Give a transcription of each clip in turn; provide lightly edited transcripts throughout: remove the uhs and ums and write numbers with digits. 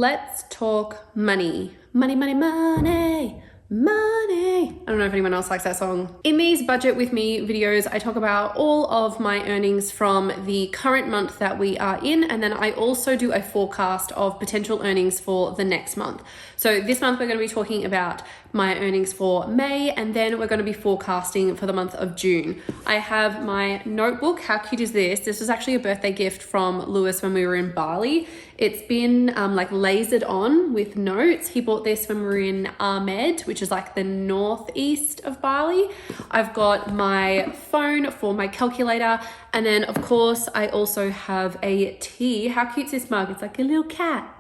let's talk money. Money, money, money. Money. I don't know if anyone else likes that song. In these Budget With Me videos, I talk about all of my earnings from the current month that we are in, and then I also do a forecast of potential earnings for the next month. So this month we're going to be talking about my earnings for May, and then we're going to be forecasting for the month of June. I have my notebook. How cute is this? This was actually a birthday gift from Luis when we were in Bali. It's been like lasered on with notes. He bought this when we were in Ahmed, which is like the northeast of Bali. I've got my phone for my calculator, and then of course I also have a tea. How cute is this mug? It's like a little cat.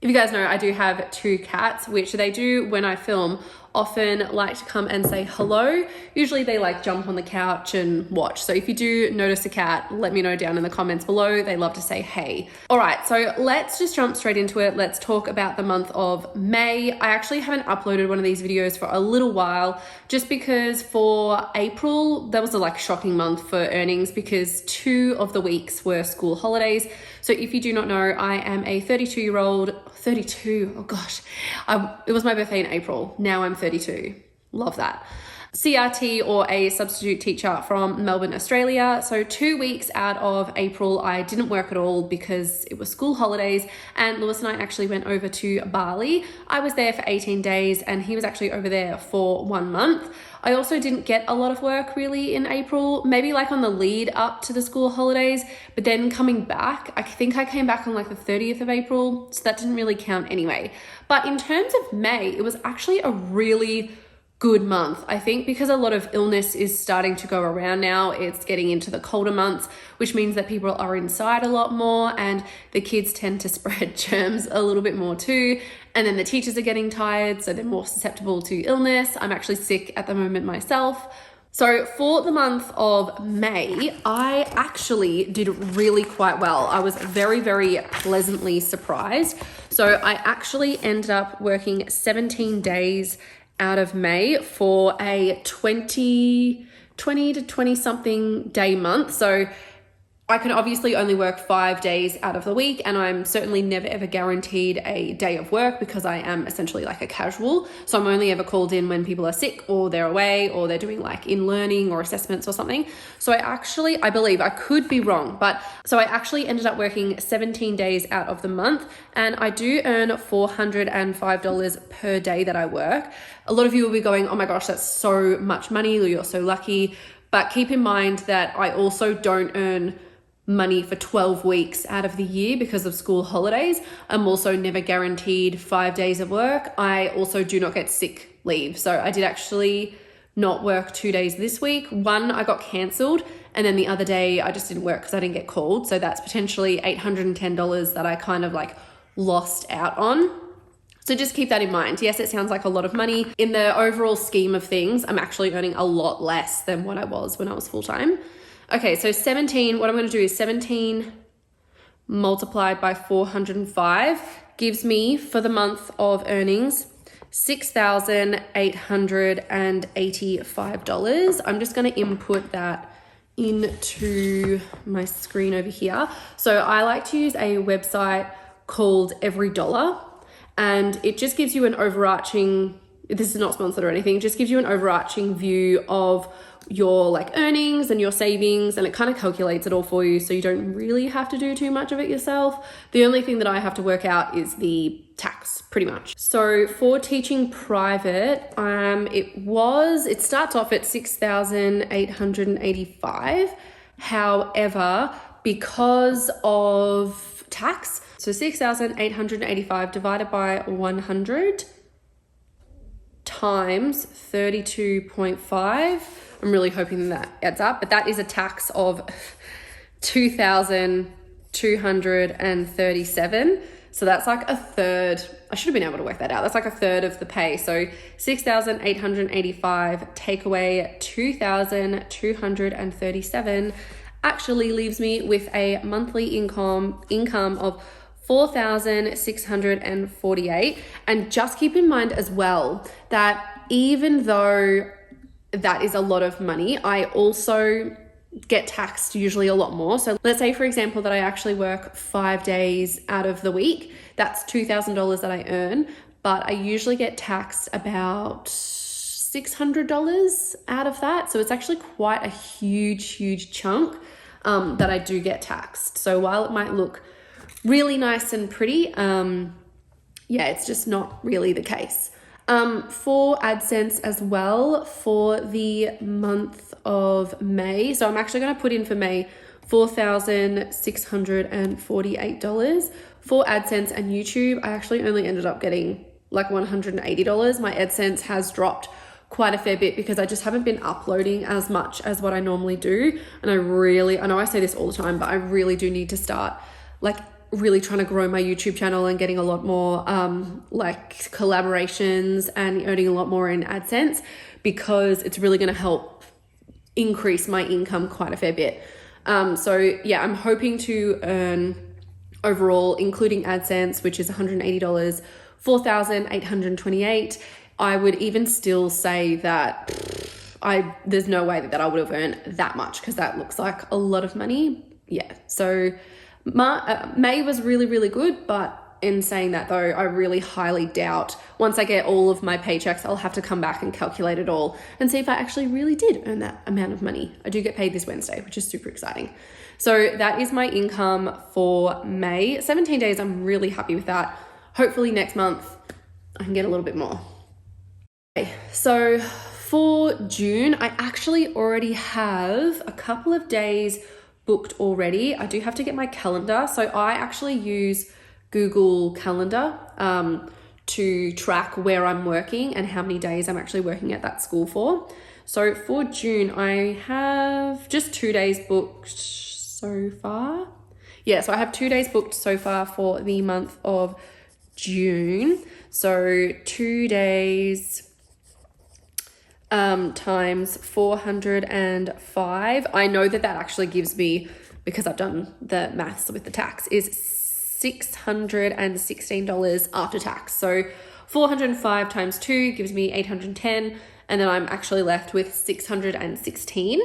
If you guys know, I do have 2 cats, which they do when I film often like to come and say hello. Usually they like jump on the couch and watch. So if you do notice a cat, let me know down in the comments below. They love to say hey. All right, so let's just jump straight into it. Let's talk about the month of May. I actually haven't uploaded one of these videos for a little while, just because for April, that was a like shocking month for earnings because 2 of the weeks were school holidays. So if you do not know, I am a 32-year-old, 32, oh gosh. It was my birthday in April. Now I'm 32. Love that. CRT, or a substitute teacher from Melbourne, Australia. So 2 weeks out of April, I didn't work at all because it was school holidays, and Luis and I actually went over to Bali. I was there for 18 days and he was actually over there for 1 month. I also didn't get a lot of work really in April, maybe like on the lead up to the school holidays, but then coming back, I think I came back on like the 30th of April, so that didn't really count anyway. But in terms of May, it was actually a really good month. I think because a lot of illness is starting to go around now, it's getting into the colder months, which means that people are inside a lot more and the kids tend to spread germs a little bit more too. And then the teachers are getting tired, so they're more susceptible to illness. I'm actually sick at the moment myself. So for the month of May, I actually did really quite well. I was very, very pleasantly surprised. So I actually ended up working 17 days out of May for a 20 to 20 something day month. So I can obviously only work 5 days out of the week, and I'm certainly never ever guaranteed a day of work because I am essentially like a casual. So I'm only ever called in when people are sick or they're away or they're doing like in learning or assessments or something. So I believe, I could be wrong, but so I actually ended up working 17 days out of the month, and I do earn $405 per day that I work. A lot of you will be going, oh my gosh, that's so much money, you're so lucky. But keep in mind that I also don't earn money for 12 weeks out of the year because of school holidays. I'm also never guaranteed 5 days of work. I also do not get sick leave. So I did actually not work 2 days this week. One, I got cancelled, and then the other day I just didn't work because I didn't get called. So that's potentially $810 that I kind of like lost out on. So just keep that in mind. Yes, it sounds like a lot of money. In the overall scheme of things, I'm actually earning a lot less than what I was when I was full-time. Okay, so 17, what I'm going to do is 17 multiplied by 405 gives me, for the month of earnings, $6,885. I'm just going to input that into my screen over here. So I like to use a website called Every Dollar, and it just gives you an overarching, this is not sponsored or anything, it just gives you an overarching view of your like earnings and your savings, and it kind of calculates it all for you, so you don't really have to do too much of it yourself. The only thing that I have to work out is the tax, pretty much. So for teaching private, it starts off at $6,885. However, because of tax, so 6,885 divided by 100 times 32.5. I'm really hoping that adds up, but that is a tax of $2,237. So that's like a third. I should have been able to work that out. That's like a third of the pay. So 6,885 take away 2,237 actually leaves me with a monthly income of $4,648. And just keep in mind as well that even though that is a lot of money, I also get taxed usually a lot more. So let's say, for example, that I actually work 5 days out of the week. That's $2,000 that I earn, but I usually get taxed about $600 out of that. So it's actually quite a huge chunk that I do get taxed. So while it might look really nice and pretty, yeah, it's just not really the case. For AdSense as well, for the month of May, so I'm actually going to put in for May $4,648. For AdSense and YouTube, I actually only ended up getting like $180. My AdSense has dropped quite a fair bit because I just haven't been uploading as much as what I normally do. And I know I say this all the time, but I really do need to start like really trying to grow my YouTube channel and getting a lot more like collaborations and earning a lot more in AdSense, because it's really going to help increase my income quite a fair bit. So yeah, I'm hoping to earn overall, including AdSense, which is $180, $4,828. I would even still say that there's no way that I would have earned that much, because that looks like a lot of money. Yeah, so May was really good, but in saying that though, I really highly doubt once I get all of my paychecks, I'll have to come back and calculate it all and see if I actually really did earn that amount of money. I do get paid this Wednesday, which is super exciting. So that is my income for May. 17 days, I'm really happy with that. Hopefully next month I can get a little bit more. Okay, so for June, I actually already have a couple of days booked already. I do have to get my calendar. So I actually use Google Calendar to track where I'm working and how many days I'm actually working at that school for. So for June, I have just 2 days booked so far. Yeah, so I have 2 days booked so far for the month of June. So 2 days times 405. I know that actually gives me, because I've done the maths with the tax, is $616 after tax. So 405 times 2 gives me 810, and then I'm actually left with 616.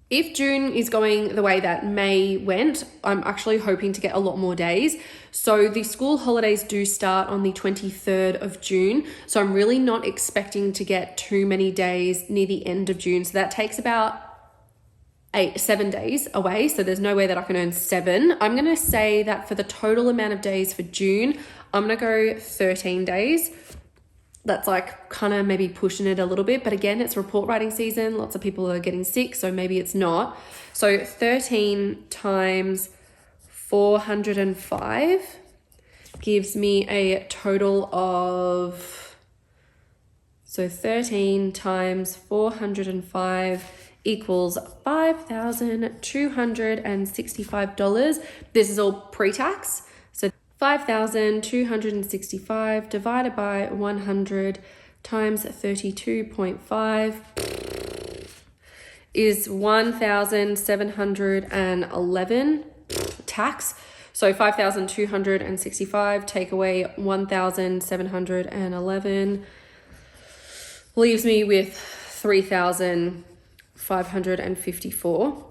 If June is going the way that May went, I'm actually hoping to get a lot more days. So the school holidays do start on the 23rd of June. So I'm really not expecting to get too many days near the end of June. So that takes about 7 days away. So there's no way that I can earn 7. I'm going to say that for the total amount of days for June, I'm going to go 13 days. That's like kind of maybe pushing it a little bit. But again, it's report writing season. Lots of people are getting sick, so maybe it's not. So 13 times 405 gives me a total of, so 13 times 405 equals $5,265. This is all pre-tax. So 5,265 divided by 100 times 32.5 is 1,711 tax. So 5,265 take away 1,711 leaves me with 3,554.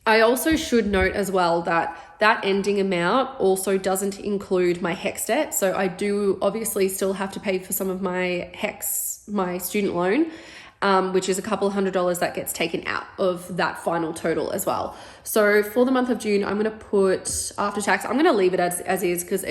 I also should note as well that that ending amount also doesn't include my HECS debt. So I do obviously still have to pay for some of my HECS, my student loan, which is a couple $100 that gets taken out of that final total as well. So for the month of June, I'm going to put after tax, I'm going to leave it as is, because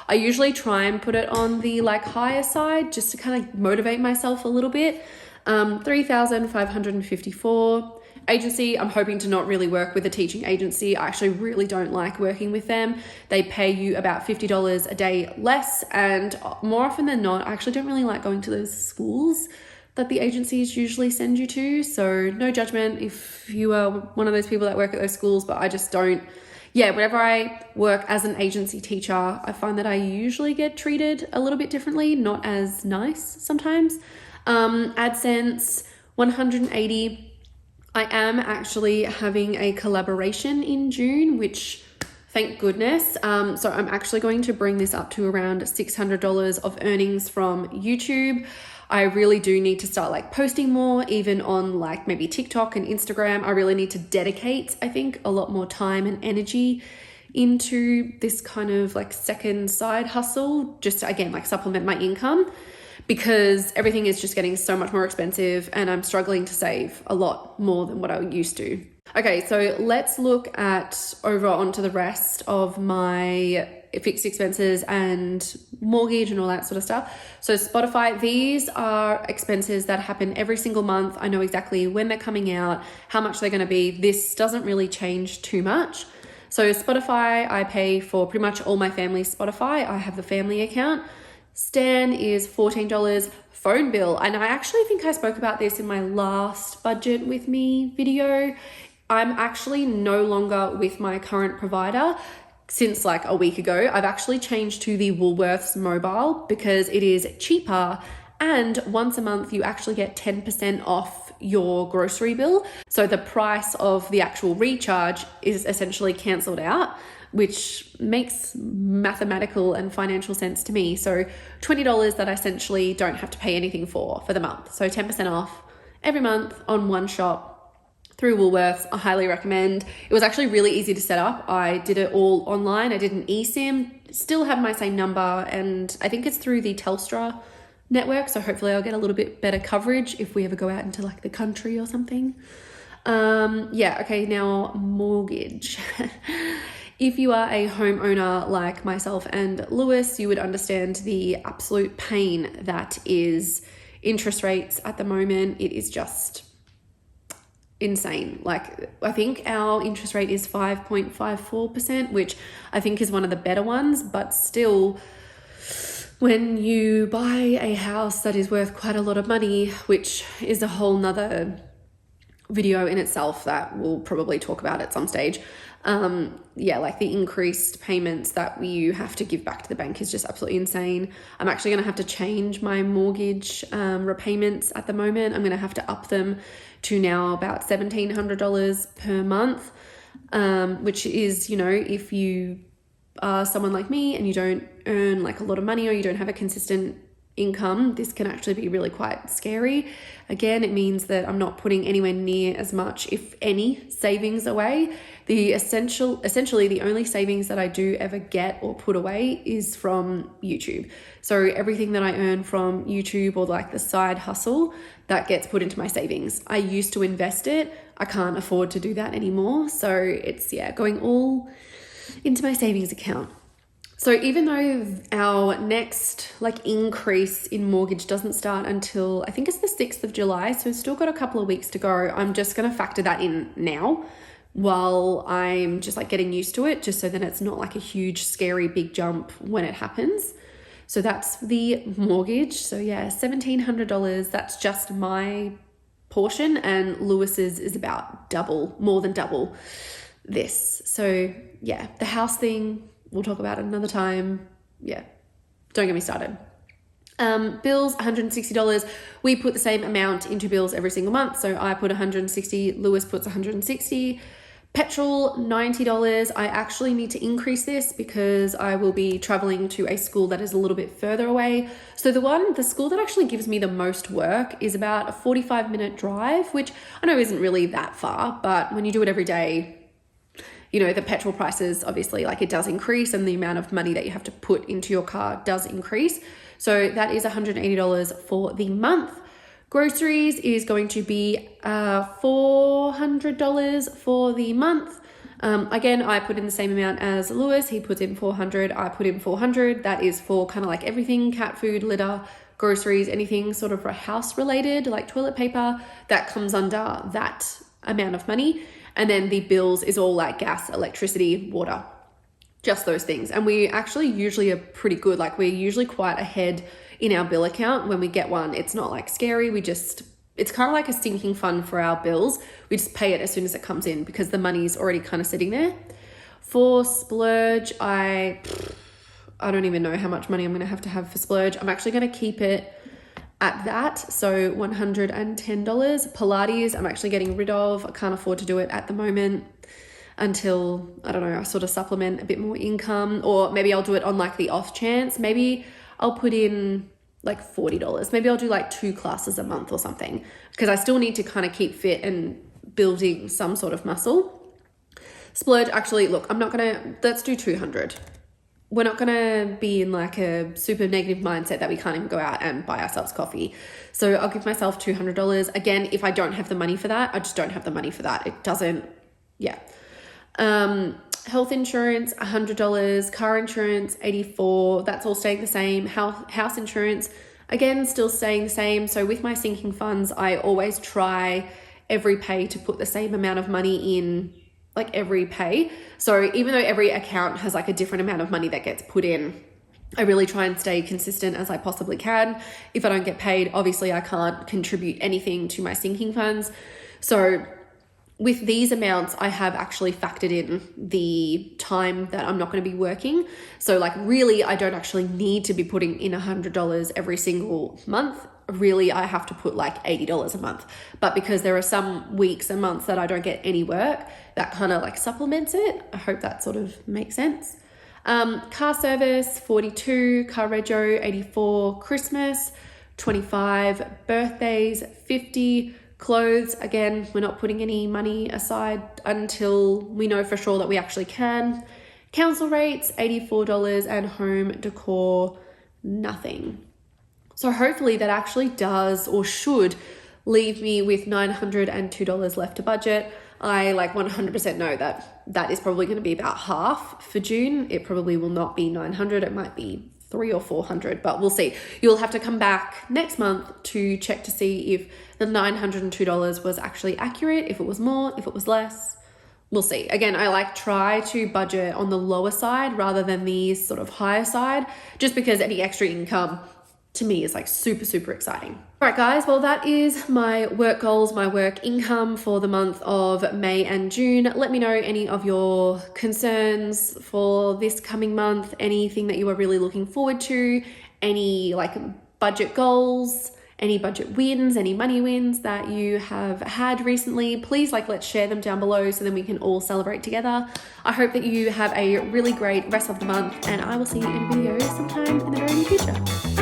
I usually try and put it on the like higher side just to kind of motivate myself a little bit. 3,554. Agency, I'm hoping to not really work with a teaching agency. I actually really don't like working with them. They pay you about $50 a day less, and more often than not, I actually don't really like going to those schools that the agencies usually send you to. So no judgment if you are one of those people that work at those schools, but I just don't. Yeah, whenever I work as an agency teacher, I find that I usually get treated a little bit differently, not as nice sometimes. AdSense, 180. I am actually having a collaboration in June, which Thank goodness. So I'm actually going to bring this up to around $600 of earnings from YouTube. I really do need to start like posting more, even on like maybe TikTok and Instagram. I really need to dedicate, I think, a lot more time and energy into this kind of like second side hustle, just to, again, like supplement my income, because everything is just getting so much more expensive and I'm struggling to save a lot more than what I used to. Okay, so let's look at over onto the rest of my fixed expenses and mortgage and all that sort of stuff. So Spotify, these are expenses that happen every single month. I know exactly when they're coming out, how much they're going to be. This doesn't really change too much. So Spotify, I pay for pretty much all my family's Spotify. I have the family account. Stan is $14. Phone bill, and I actually think I spoke about this in my last budget with me video. I'm actually no longer with my current provider since like a week ago. I've actually changed to the Woolworths mobile because it is cheaper, and once a month you actually get 10% off your grocery bill. So the price of the actual recharge is essentially cancelled out, which makes mathematical and financial sense to me. So $20 that I essentially don't have to pay anything for the month. So 10% off every month on one shop through Woolworths. I highly recommend. It was actually really easy to set up. I did it all online. I did an eSIM, still have my same number, and I think it's through the Telstra network. So hopefully I'll get a little bit better coverage if we ever go out into like the country or something. Okay, now mortgage. If you are a homeowner like myself and Lewis, you would understand the absolute pain that is interest rates at the moment. It is just insane. Like, I think our interest rate is 5.54%, which I think is one of the better ones, but still, when you buy a house that is worth quite a lot of money, which is a whole nother video in itself that we'll probably talk about at some stage. Like the increased payments that you have to give back to the bank is just absolutely insane. I'm actually going to have to change my mortgage repayments at the moment. I'm going to have to up them to now about $1,700 per month, which is, if you are someone like me and you don't earn like a lot of money or you don't have a consistent income, this can actually be really quite scary. Again, it means that I'm not putting anywhere near as much, if any, savings away. Essentially the only savings that I do ever get or put away is from YouTube. So everything that I earn from YouTube or like the side hustle, that gets put into my savings. I used to invest it. I can't afford to do that anymore. So it's going all into my savings account. So even though our next increase in mortgage doesn't start until I think it's the 6th of July, so we've still got a couple of weeks to go, I'm just going to factor that in now while I'm just getting used to it, just so that it's not like a huge, scary, big jump when it happens. So that's the mortgage. So $1,700, that's just my portion, and Lewis's is about more than double this. So the house thing, we'll talk about it another time. Don't get me started. Bills, $160. We put the same amount into bills every single month. So I put $160, Lewis puts $160. Petrol, $90. I actually need to increase this because I will be traveling to a school that is a little bit further away. So the school that actually gives me the most work is about a 45-minute drive, which I know isn't really that far, but when you do it every day, the petrol prices, obviously, it does increase, and the amount of money that you have to put into your car does increase. So that is $180 for the month. Groceries is going to be $400 for the month. Again, I put in the same amount as Lewis. He puts in $400, I put in $400. That is for kind of everything: cat food, litter, groceries, anything sort of house related, like toilet paper, that comes under that amount of money. And then the bills is all gas, electricity, water, just those things. And we actually usually are pretty good. We're usually quite ahead in our bill account when we get one. It's not scary. It's kind of like a sinking fund for our bills. We just pay it as soon as it comes in because the money's already kind of sitting there. For splurge, I don't even know how much money I'm going to have for splurge. I'm actually going to keep it at that. So $110. Pilates, I'm actually getting rid of. I can't afford to do it at the moment. until, I don't know, I sort of supplement a bit more income, or maybe I'll do it on like the off chance. Maybe I'll put in like $40. Maybe I'll do like 2 classes a month or something, because I still need to kind of keep fit and building some sort of muscle. Splurge, actually, look, let's do 200. We're not gonna be in like a super negative mindset that we can't even go out and buy ourselves coffee. So I'll give myself $200. Again, if I don't have the money for that, I just don't have the money for that. It doesn't, yeah. Health insurance, $100, car insurance, $84. That's all staying the same. House insurance, again, still staying the same. So with my sinking funds, I always try every pay to put the same amount of money in, like every pay. So even though every account has like a different amount of money that gets put in, I really try and stay consistent as I possibly can. If I don't get paid, obviously I can't contribute anything to my sinking funds. So with these amounts, I have actually factored in the time that I'm not going to be working. So like really, I don't actually need to be putting in $100 every single month. Really, I have to put like $80 a month. But because there are some weeks and months that I don't get any work, that kind of like supplements it. I hope that sort of makes sense. Car service, 42, car rego, 84, Christmas, 25, birthdays, 50, clothes, again, we're not putting any money aside until we know for sure that we actually can. Council rates, $84, and home decor, nothing. So hopefully that actually does or should leave me with $902 left to budget. I like 100% know that that is probably going to be about half for June. It probably will not be 900. It might be 300 or 400, but we'll see. You'll have to come back next month to check to see if the $902 was actually accurate, if it was more, if it was less. We'll see. Again, I like try to budget on the lower side rather than the sort of higher side, just because any extra income to me is like super, super exciting. All right, guys, well, that is my work goals, my work income for the month of May and June. Let me know any of your concerns for this coming month, anything that you are really looking forward to, any like budget goals, any budget wins, any money wins that you have had recently. Please let's share them down below so then we can all celebrate together. I hope that you have a really great rest of the month, and I will see you in a video sometime in the very near future.